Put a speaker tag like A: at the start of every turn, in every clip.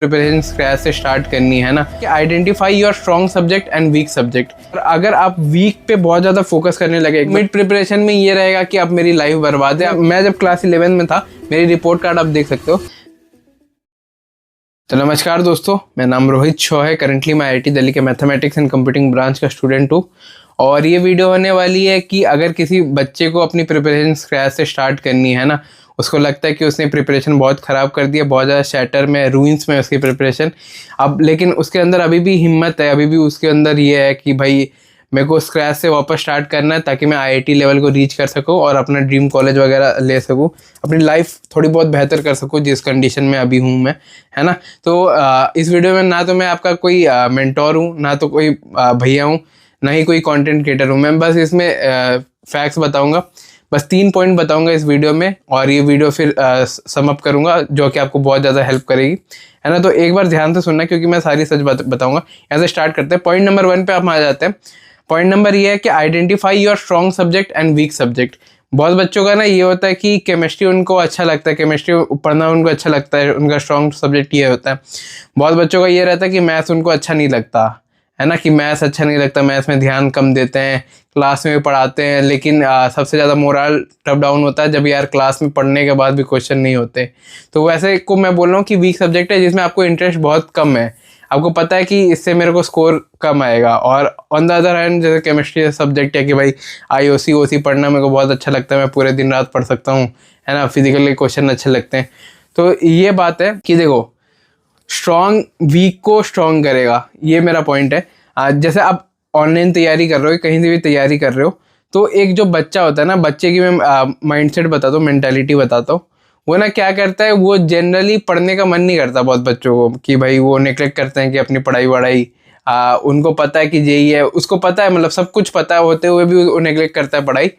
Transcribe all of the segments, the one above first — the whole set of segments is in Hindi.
A: प्रिपरेशन स्क्रैच से स्टार्ट करनी है ना कि identify your strong subject and weak subject. और अगर आप वीक पे बहुत ज़्यादा फोकस करने लगे मिड प्रिपरेशन में, ये रहेगा कि आप मेरी लाइफ बर्बाद है। मैं जब क्लास 11 में था, मेरी रिपोर्ट कार्ड आप देख सकते हो। तो नमस्कार दोस्तों, मेरा नाम रोहित शॉ है। करंटली मैं IIT दिल्ली के मैथमेटिक्स एंड कंप्यूटिंग ब्रांच का स्टूडेंट हूँ। और ये वीडियो होने वाली है कि अगर किसी बच्चे को अपनी प्रिपरेशन स्क्रैच से स्टार्ट करनी है ना, उसको लगता है कि उसने प्रिपरेशन बहुत ख़राब कर दिया, बहुत ज़्यादा शैटर में, रूइंस में उसकी प्रिपरेशन अब, लेकिन उसके अंदर अभी भी हिम्मत है, अभी भी उसके अंदर ये है कि भाई मेरे को स्क्रैच से वापस स्टार्ट करना है ताकि मैं IIT लेवल को रीच कर सकूं और अपना ड्रीम कॉलेज वगैरह ले सकूं, अपनी लाइफ थोड़ी बहुत बेहतर कर सकूं जिस कंडीशन में अभी हूं मैं, है ना। तो इस वीडियो में ना तो मैं आपका कोई मेंटोर हूं, ना तो कोई भैया हूं, ना ही कोई कंटेंट क्रिएटर हूं। मैं बस इसमें फैक्ट्स बताऊंगा, बस 3 पॉइंट बताऊंगा इस वीडियो में, और ये वीडियो फिर सम अप करूंगा जो कि आपको बहुत ज़्यादा हेल्प करेगी, है ना। तो एक बार ध्यान से सुनना क्योंकि मैं सारी सच बताऊंगा। यहाँ से स्टार्ट करते हैं। पॉइंट नंबर 1 पे आप आ जाते हैं। पॉइंट नंबर ये है कि identify your strong subject and weak subject. बहुत बच्चों का ना ये होता है कि केमिस्ट्री उनको अच्छा लगता है, केमिस्ट्री पढ़ना उनको अच्छा लगता है, उनका स्ट्रॉन्ग सब्जेक्ट ये होता है। बहुत बच्चों का ये रहता है कि मैथ्स उनको अच्छा नहीं लगता, है ना, कि मैथ्स अच्छा नहीं लगता, मैथ्स में ध्यान कम देते हैं, क्लास में भी पढ़ाते हैं, लेकिन सबसे ज़्यादा मोरल टफ डाउन होता है जब यार क्लास में पढ़ने के बाद भी क्वेश्चन नहीं होते। तो वैसे को मैं बोल रहा हूँ कि वीक सब्जेक्ट है जिसमें आपको इंटरेस्ट बहुत कम है, आपको पता है कि इससे मेरे को स्कोर कम आएगा। और ऑन द अदर हैंड जैसे केमिस्ट्री सब्जेक्ट है कि भाई IOC OC पढ़ना मेरे को बहुत अच्छा लगता है, मैं पूरे दिन रात पढ़ सकता हूँ, है ना, फिजिकल के क्वेश्चन अच्छे लगते हैं। तो ये बात है कि देखो, स्ट्रॉन्ग वीक को स्ट्रॉन्ग करेगा, ये मेरा पॉइंट है। जैसे आप ऑनलाइन तैयारी कर रहे हो, कहीं से भी तैयारी कर रहे हो, तो एक जो बच्चा होता है ना, बच्चे की मैं माइंडसेट बताता हूँ, मेंटालिटी बताता हूँ। वो ना क्या करता है, वो जनरली पढ़ने का मन नहीं करता बहुत बच्चों को, कि भाई वो नेगलेक्ट करते हैं कि अपनी पढ़ाई वढ़ाई, उनको पता है कि यही है, उसको पता है, मतलब सब कुछ पता होते हुए भी वो नेगलेक्ट करता है पढ़ाई।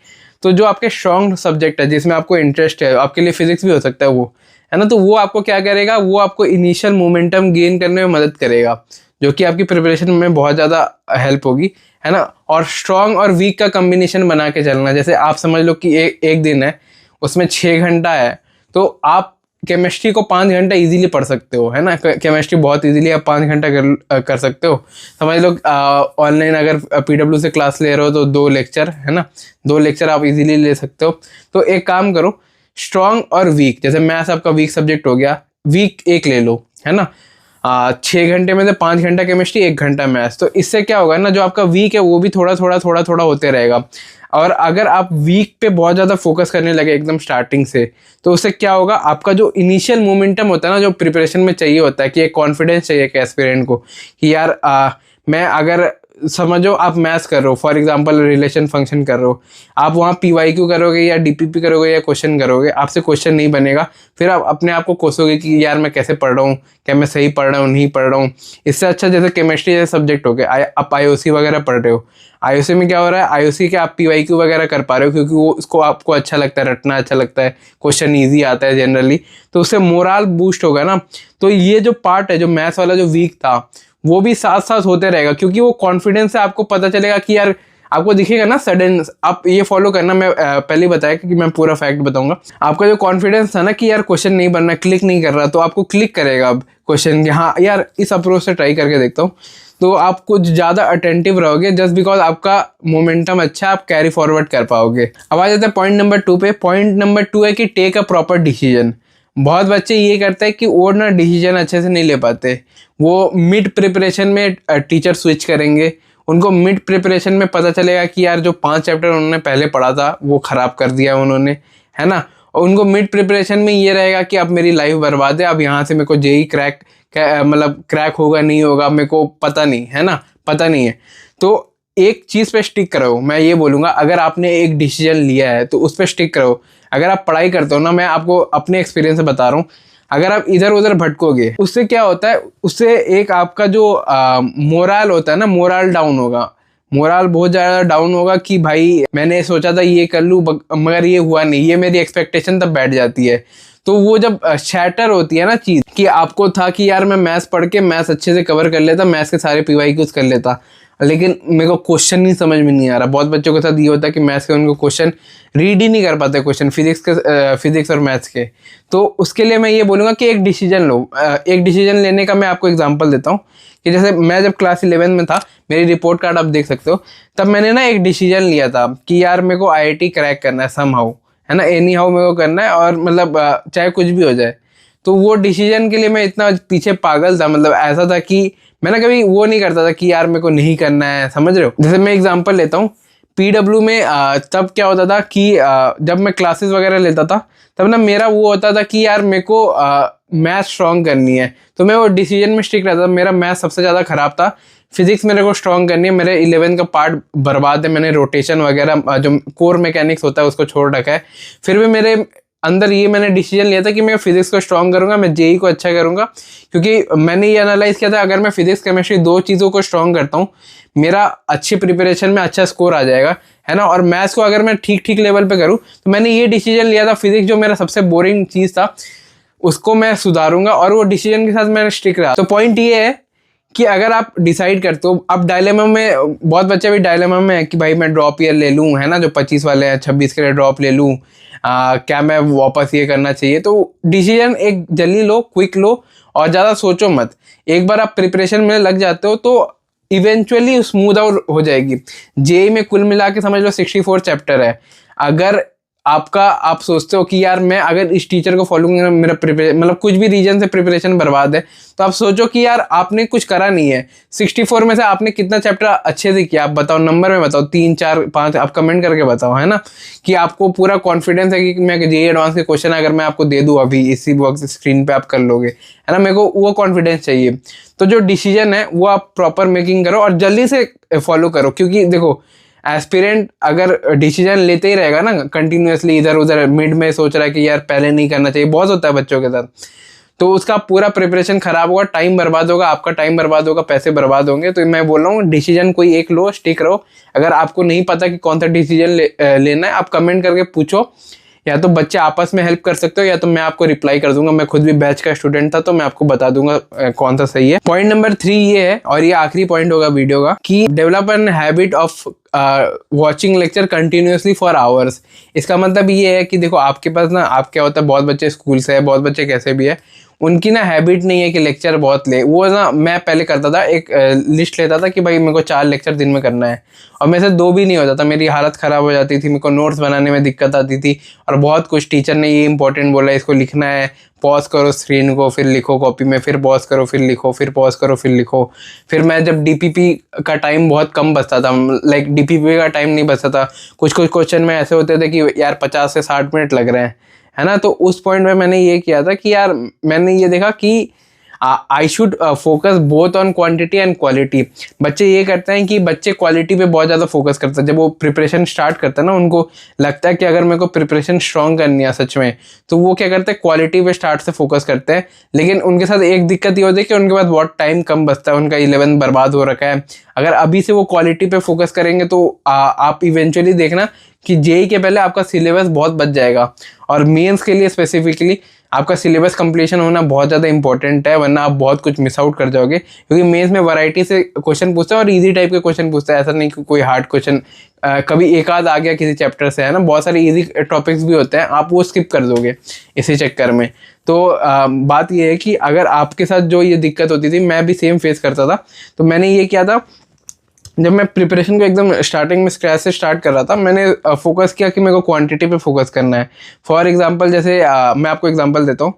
A: तो जो आपके स्ट्रॉन्ग सब्जेक्ट है जिसमें आपको इंटरेस्ट है, आपके लिए फिजिक्स भी हो सकता है वो, है ना, तो वो आपको क्या करेगा, वो आपको इनिशियल मोमेंटम गेन करने में मदद करेगा, जो कि आपकी प्रिपरेशन में बहुत ज़्यादा हेल्प होगी, है ना। और स्ट्रॉन्ग और वीक का कम्बिनेशन बना के चलना। जैसे आप समझ लो कि एक दिन है, उसमें 6 घंटा है, तो आप केमिस्ट्री को 5 घंटा इजीली पढ़ सकते हो, है ना। केमिस्ट्री बहुत इजीली आप 5 घंटा कर सकते हो। समझ लो ऑनलाइन अगर PW से क्लास ले रहे हो तो 2 लेक्चर, है ना, 2 लेक्चर आप इजीली ले सकते हो। तो एक काम करो, स्ट्रॉन्ग और वीक, जैसे मैथ्स आपका वीक सब्जेक्ट हो गया, वीक एक ले लो, है ना। 6 घंटे में से 5 घंटा केमिस्ट्री, 1 घंटा मैथ्स। तो इससे क्या होगा ना, जो आपका वीक है वो भी थोड़ा थोड़ा होते रहेगा। और अगर आप वीक पे बहुत ज़्यादा फोकस करने लगे एकदम स्टार्टिंग से, तो उससे क्या होगा, आपका जो इनिशियल मोमेंटम होता है ना, जो प्रिपरेशन में चाहिए होता है, कि एक कॉन्फिडेंस चाहिए एक एस्पिरेंट को कि यार मैं अगर समझो आप मैथ्स कर रहे हो, फॉर एग्जांपल रिलेशन फंक्शन कर रहे हो, आप वहाँ PYQ करोगे या DPP करोगे या क्वेश्चन करोगे, आपसे क्वेश्चन नहीं बनेगा, फिर आप अपने आप को कोसोगे कि यार मैं कैसे पढ़ रहा हूँ, क्या मैं सही पढ़ रहा हूँ, नहीं पढ़ रहा हूँ। इससे अच्छा जैसे केमिस्ट्री जैसे सब्जेक्ट हो गया, आप IOC वगैरह पढ़ रहे हो, IOC में क्या हो रहा है, IOC के आप PYQ वगैरह कर पा रहे हो क्योंकि वो उसको आपको अच्छा लगता है, रटना अच्छा लगता है, क्वेश्चन ईजी आता है जनरली, तो उससे मोरल बूस्ट होगा ना। तो ये जो पार्ट है, जो मैथ्स वाला जो वीक था, वो भी साथ साथ होते रहेगा, क्योंकि वो कॉन्फिडेंस से आपको पता चलेगा कि यार आपको दिखेगा ना सडन, आप ये फॉलो करना, मैं पहले ही बताया कि मैं पूरा फैक्ट बताऊंगा। आपका जो कॉन्फिडेंस था ना कि यार क्वेश्चन नहीं बनना, क्लिक नहीं कर रहा, तो आपको क्लिक करेगा अब क्वेश्चन कि हाँ यार इस अप्रोच से ट्राई करके देखता हूँ। तो आप कुछ ज़्यादा अटेंटिव रहोगे जस्ट बिकॉज आपका मोमेंटम अच्छा, आप कैरी फॉरवर्ड कर पाओगे। अब आ जाते हैं पॉइंट नंबर 2 पे। पॉइंट नंबर 2 है कि टेक अ प्रॉपर डिसीजन। बहुत बच्चे ये करते हैं कि वो ना डिसीजन अच्छे से नहीं ले पाते, वो मिड प्रिपरेशन में टीचर स्विच करेंगे, उनको मिड प्रिपरेशन में पता चलेगा कि यार जो 5 चैप्टर उन्होंने पहले पढ़ा था वो ख़राब कर दिया उन्होंने, है ना। और उनको मिड प्रिपरेशन में ये रहेगा कि अब मेरी लाइफ बर्बाद है, अब यहाँ से मेरे को JEE क्रैक मतलब क्रैक होगा नहीं होगा मेरे को पता नहीं, है ना, पता नहीं है। तो एक चीज़ पे स्टिक करो, मैं ये बोलूँगा, अगर आपने एक डिसीजन लिया है तो उस पर स्टिक करो। अगर आप पढ़ाई करते हो ना, मैं आपको अपने एक्सपीरियंस से बता रहा हूँ, अगर आप इधर उधर भटकोगे, उससे क्या होता है, उससे एक आपका जो मोरल होता है ना, मोरल डाउन होगा, मोरल बहुत ज़्यादा डाउन होगा कि भाई मैंने सोचा था ये कर लूँ मगर ये हुआ नहीं, ये मेरी एक्सपेक्टेशन तब बैठ जाती है। तो वो जब शैटर होती है ना चीज़, कि आपको था कि यार मैं मैथ्स पढ़ के मैथ्स अच्छे से कवर कर लेता, मैथ्स के सारे PYQs कर लेता, लेकिन मेरे को क्वेश्चन नहीं समझ में नहीं आ रहा। बहुत बच्चों के साथ ये होता है कि मैथ्स के उनको क्वेश्चन रीड ही नहीं कर पाते क्वेश्चन फिजिक्स और मैथ्स के। तो उसके लिए मैं ये बोलूँगा कि एक डिसीजन लो। एक डिसीजन लेने का मैं आपको एग्जांपल देता हूँ कि जैसे मैं जब क्लास 11 में था, मेरी रिपोर्ट कार्ड आप देख सकते हो, तब मैंने ना एक डिसीजन लिया था कि यार मेरे को IIT क्रैक करना है समहाउ, है ना, एनी हाउ मेरे को करना है, और मतलब चाहे कुछ भी हो जाए। तो वो डिसीजन के लिए मैं इतना पीछे पागल था, मतलब ऐसा था कि मैं ना कभी वो नहीं करता था कि यार मेरे को नहीं करना है, समझ रहे हो। जैसे मैं एग्जांपल लेता हूँ, PW में तब क्या होता था कि जब मैं क्लासेस वगैरह लेता था, तब ना मेरा वो होता था कि यार मेरे को मैथ स्ट्रॉन्ग करनी है, तो मैं वो डिसीजन में स्टिक रहता था। मेरा मैथ सबसे ज़्यादा ख़राब था, फिजिक्स मेरे को स्ट्रॉन्ग करनी है, मेरे 11 का पार्ट बर्बाद है, मैंने रोटेशन वगैरह जो कोर मैकेनिक्स होता है उसको छोड़ रखा है। फिर भी मेरे अंदर ये मैंने डिसीजन लिया था कि मैं फिजिक्स को स्ट्रॉन्ग करूंगा, मैं JEE को अच्छा करूंगा, क्योंकि मैंने ये एनालाइज किया था अगर मैं फिजिक्स केमिस्ट्री दो चीज़ों को स्ट्रॉन्ग करता हूँ, मेरा अच्छी प्रिपरेशन में अच्छा स्कोर आ जाएगा, है ना। और मैथ्स को अगर मैं ठीक ठीक लेवल पे करूँ, तो मैंने ये डिसीजन लिया था फिजिक्स जो मेरा सबसे बोरिंग चीज़ था उसको मैं सुधारूंगा, और वो डिसीजन के साथ मैंने स्टिक रहा। तो पॉइंट ये है कि अगर आप डिसाइड करते हो, अब डायलेमा में बहुत बच्चे भी डायलेमा में है कि भाई मैं ड्रॉप ईयर ले लूँ, है ना, जो 25 वाले हैं, 26 के लिए ड्रॉप ले लूँ, क्या मैं वापस ये करना चाहिए। तो डिसीजन एक जल्दी लो, क्विक लो, और ज़्यादा सोचो मत। एक बार आप प्रिपरेशन में लग जाते हो तो इवेंचुअली स्मूथ आउट हो जाएगी। JEE में कुल मिला के समझ लो 64 चैप्टर है। अगर आप सोचते हो कि यार मैं अगर इस टीचर को फॉलो करूंगा मेरा मतलब कुछ भी रीजन से प्रिपरेशन बर्बाद है, तो आप सोचो कि यार आपने कुछ करा नहीं है। 64 में से आपने कितना चैप्टर अच्छे से किया, आप बताओ, नंबर में बताओ, 3 4 5 आप कमेंट करके बताओ, है ना, कि आपको पूरा कॉन्फिडेंस है कि मैं JEE एडवांस के क्वेश्चन अगर मैं आपको दे दूँ अभी इसी वक्त स्क्रीन पे आप कर लोगे, है ना। मेरे को वो कॉन्फिडेंस चाहिए। तो जो डिसीजन है वो आप प्रॉपर मेकिंग करो और जल्दी से फॉलो करो, क्योंकि देखो एस्पिरेंट अगर डिसीजन लेते ही रहेगा ना कंटिन्यूअसली, इधर उधर मिड में सोच रहा है कि यार पहले नहीं करना चाहिए, बहुत होता है बच्चों के साथ, तो उसका पूरा प्रिपरेशन खराब होगा, टाइम बर्बाद होगा, आपका टाइम बर्बाद होगा, पैसे बर्बाद होंगे। तो मैं बोल रहा हूँ डिसीजन कोई एक लो, स्टिक रहो। अगर आपको नहीं पता कि कौन सा डिसीजन लेना है, आप कमेंट करके पूछो, या तो बच्चे आपस में हेल्प कर सकते हो, या तो मैं आपको रिप्लाई कर दूंगा। मैं खुद भी बैच का स्टूडेंट था, तो मैं आपको बता दूंगा कौन सा सही है। पॉइंट नंबर 3 ये है, और ये आखिरी पॉइंट होगा वीडियो का, कि develop an habit of watching lecture continuously for hours. इसका मतलब ये है कि देखो आपके पास ना, आप क्या होता है, बहुत बच्चे स्कूल से है, बहुत बच्चे कैसे भी है, उनकी ना हैबिट नहीं है कि लेक्चर बहुत ले। वो ना मैं पहले करता था, एक लिस्ट लेता था कि भाई मेरे को 4 लेक्चर दिन में करना है, और मेरे से 2 भी नहीं होता था, मेरी हालत ख़राब हो जाती थी, मेरे को नोट्स बनाने में दिक्कत आती थी, और बहुत कुछ टीचर ने ये इंपॉर्टेंट बोला इसको लिखना है, पॉज करो स्क्रीन को, फिर लिखो कॉपी में, फिर पॉज करो, फिर लिखो, फिर पॉज करो, फिर लिखो। फिर मैं जब DPP का टाइम बहुत कम बचता था, लाइक DPP का टाइम नहीं बचता था, कुछ कुछ क्वेश्चन में ऐसे होते थे कि यार 50 से 60 मिनट लग रहे हैं, है ना। तो उस पॉइंट में मैंने ये किया था कि यार मैंने ये देखा कि I should focus both on quantity and quality. बच्चे ये करते हैं कि बच्चे क्वालिटी पे बहुत ज़्यादा फोकस करते हैं। जब वो प्रिपरेशन स्टार्ट करते हैं ना, उनको लगता है कि अगर मेरे को प्रिपरेशन स्ट्रॉन्ग करनी है सच में, तो वो क्या करते हैं, क्वालिटी पे स्टार्ट से फोकस करते हैं। लेकिन उनके साथ एक दिक्कत ये होती है कि उनके पास बहुत टाइम कम बचता है, उनका 11 बर्बाद हो रखा है। अगर अभी से वो क्वालिटी पे फोकस करेंगे तो आप इवेंचुअली देखना कि JEE के पहले आपका सिलेबस बहुत बच जाएगा। और मेंस के लिए स्पेसिफिकली आपका सिलेबस कंप्लीशन होना बहुत ज़्यादा इंपॉर्टेंट है, वरना आप बहुत कुछ मिस आउट कर जाओगे, क्योंकि मेंस में वैरायटी से क्वेश्चन पूछते हैं और इजी टाइप के क्वेश्चन पूछते हैं। ऐसा नहीं कि कोई हार्ड क्वेश्चन कभी एक आध आ गया किसी चैप्टर से, है ना, बहुत सारे इजी टॉपिक्स भी होते हैं, आप वो स्किप कर दोगे इसी चक्कर में। तो बात ये है कि अगर आपके साथ जो ये दिक्कत होती थी, मैं भी सेम फेस करता था, तो मैंने ये किया था, जब मैं प्रिपरेशन को एकदम स्टार्टिंग में स्क्रैच से स्टार्ट कर रहा था, मैंने फोकस किया कि मेरे को क्वांटिटी पे फोकस करना है। फॉर एग्जांपल जैसे मैं आपको एग्जांपल देता हूँ,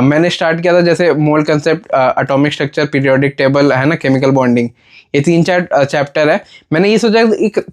A: मैंने स्टार्ट किया था जैसे मोल concept, atomic structure, periodic table, है ना, केमिकल बॉन्डिंग, ये 3-4 चैप्टर है। मैंने ये सोचा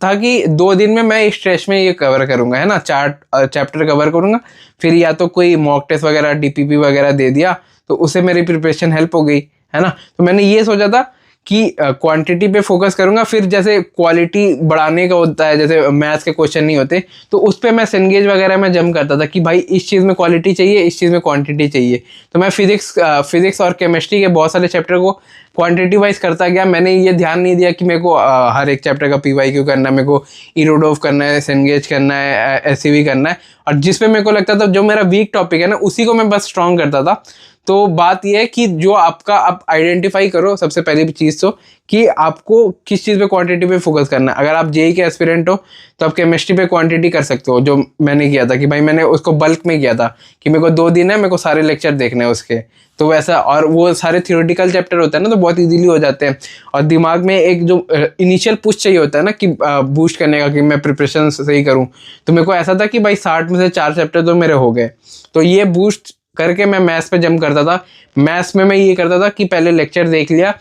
A: था कि 2 दिन में मैं इस स्ट्रेच में ये कवर करूँगा, है ना, 4 चैप्टर कवर करूँगा। फिर या तो कोई मॉक टेस्ट वगैरह DPP वगैरह दे दिया, तो उससे मेरी प्रिपरेशन हेल्प हो गई, है ना। तो मैंने ये सोचा था कि क्वांटिटी पे फोकस करूंगा, फिर जैसे क्वालिटी बढ़ाने का होता है, जैसे मैथ्स के क्वेश्चन नहीं होते, तो उस पर मैं सेंगेज वगैरह में जम करता था कि भाई इस चीज़ में क्वालिटी चाहिए, इस चीज़ में क्वांटिटी चाहिए। तो मैं फिजिक्स और केमिस्ट्री के बहुत सारे चैप्टर को क्वांटिटी वाइज करता गया। मैंने ये ध्यान नहीं दिया कि मेरे को हर एक चैप्टर का PYQ करना है, मेरे को इरोडोव करना है, सेंगेज करना है, SCV करना है, और जिस पे मेरे को लगता था जो मेरा वीक टॉपिक है ना, उसी को मैं बस स्ट्रॉन्ग करता था। तो बात यह है कि जो आपका आप आइडेंटिफाई करो सबसे पहली चीज़ तो कि आपको किस चीज़ पे क्वांटिटी पे फोकस करना है। अगर आप जेई के एस्पिरेंट हो तो आप केमिस्ट्री पे क्वांटिटी कर सकते हो, जो मैंने किया था कि भाई मैंने उसको बल्क में किया था कि मेरे को 2 दिन है, मेरे को सारे लेक्चर देखने हैं उसके, तो वैसा। और वो सारे थियोरेटिकल चैप्टर होते हैं ना, तो बहुत इजीली हो जाते हैं। और दिमाग में एक जो इनिशियल पुश चाहिए होता है ना कि बूस्ट करने का, कि मैं प्रिपरेशन सही करूँ, तो मेरे को ऐसा था कि भाई 60 में से 4 चैप्टर तो मेरे हो गए। तो ये बूस्ट करके मैं मैथ्स पे जंप करता था। मैथ्स में मैं ये करता था कि पहले लेक्चर देख लिया,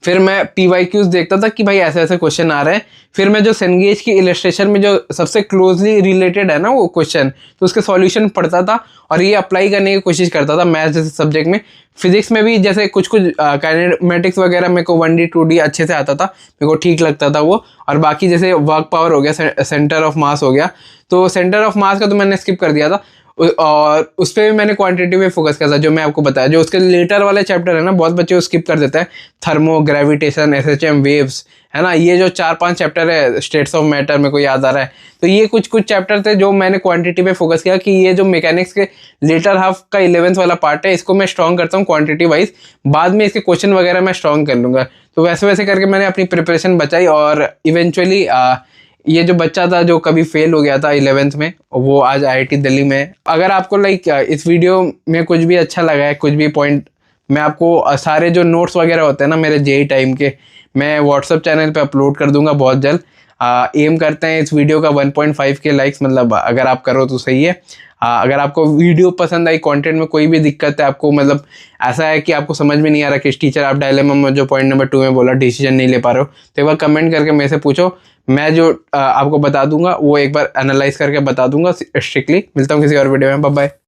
A: फिर मैं पीवाईक्यूज देखता था कि भाई ऐसे ऐसे क्वेश्चन आ रहे हैं, फिर मैं जो सेंगेज की इलस्ट्रेशन में जो सबसे क्लोजली रिलेटेड है ना वो क्वेश्चन, तो उसके सॉल्यूशन पढ़ता था और ये अप्लाई करने की कोशिश करता था मैथ्स जैसे सब्जेक्ट में। फिजिक्स में भी जैसे कुछ काइनेमेटिक्स वगैरह मेरे को 1D 2D अच्छे से आता था, मेरे को ठीक लगता था वो। और बाकी जैसे वर्क पावर हो गया, सेंटर ऑफ मास हो गया, तो सेंटर ऑफ मास का तो मैंने स्किप कर दिया था, और उस पर भी मैंने क्वांटिटी पे फोकस किया था, जो मैं आपको बताया। जो उसके लेटर वाले चैप्टर है ना, बहुत बच्चे वो स्किप कर देते हैं, थर्मो, ग्रेविटेशन, एसएचएम, वेव्स, है ना, ये जो 4-5 चैप्टर है, स्टेट्स ऑफ मैटर मेरे को याद आ रहा है, तो ये कुछ चैप्टर थे जो मैंने क्वांटिटी पे फोकस किया कि ये जो मैकेनिक्स के लेटर हाफ का 11th वाला पार्ट है, इसको मैं स्ट्रॉन्ग करता हूँ क्वांटिटी वाइज, बाद में इसके क्वेश्चन वगैरह मैं स्ट्रॉन्ग कर लूँगा। तो वैसे वैसे करके मैंने अपनी प्रिपरेशन बचाई, और इवेंचुअली ये जो बच्चा था जो कभी फेल हो गया था 11th में, वो आज आईआईटी दिल्ली में। अगर आपको इस वीडियो में कुछ भी अच्छा लगा है, कुछ भी पॉइंट, मैं आपको सारे जो नोट्स वगैरह होते हैं ना मेरे जेई टाइम के, मैं व्हाट्सअप चैनल पे अपलोड कर दूंगा बहुत जल्द। एम करते हैं इस वीडियो का 1.5 के लाइक्स, मतलब अगर आप करो तो सही है। अगर आपको वीडियो पसंद आई, कंटेंट में कोई भी दिक्कत है आपको, मतलब ऐसा है कि आपको समझ में नहीं आ रहा कि टीचर आप डायलेमा में जो पॉइंट नंबर 2 में बोला डिसीजन नहीं ले पा रहे हो, तो एक बार कमेंट करके मेरे से पूछो, मैं जो आपको बता दूंगा वो एक बार एनालाइज करके बता दूंगा स्ट्रिक्टली। मिलता हूँ किसी और वीडियो में, बाय बाय।